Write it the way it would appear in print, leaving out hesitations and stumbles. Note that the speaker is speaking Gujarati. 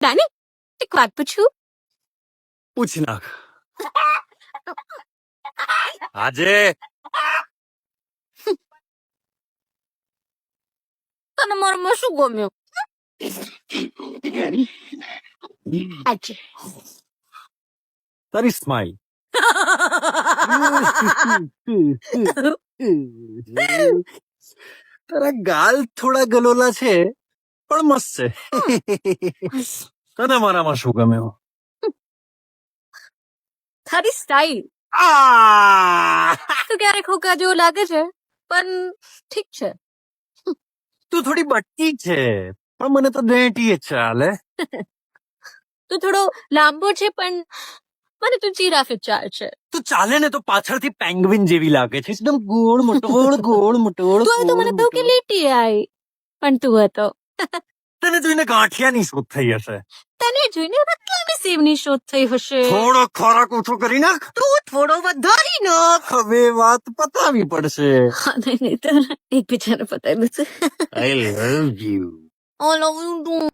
દાની એક વાત પૂછું? પૂછી નાખ. આજે તને મારામાં શું ગમ્યું? આજે તારી સ્માઈલ. તારા ગાલ થોડા ગલોલા છે પણ મસ્ત છે. તને મારામાં શું ગમ્યું? તારી સ્ટાઈલ. આ તું ક્યારેક હોકા જેવું લાગે છે પણ ઠીક છે. તું થોડી બટકી છે પણ મને તો ડેટી જ ચાલે. તું થોડો લાંબો છે પણ મને તું જીરાફ જ ચાલશે. તું ચાલે ને તો પાછળથી પેંગ્વિન જેવી લાગે છે, એકદમ ગોળ મટોળ ગોળ મટોળ. તું તો મને તો કે લીટી આવી પણ તું હતો. તને જોઈને ગાંઠિયાની શોધ થઈ હશે. તને જોઈને રતલામી સેવની શોધ થઈ હશે. થોડો ખોરાક ઓછો કરી નાખ. તું થોડો વધારી નાખ. હવે વાત પતાવી પડશે. હા નહીં તો એકબીજાને પતાવી દે. I love you. I love you too.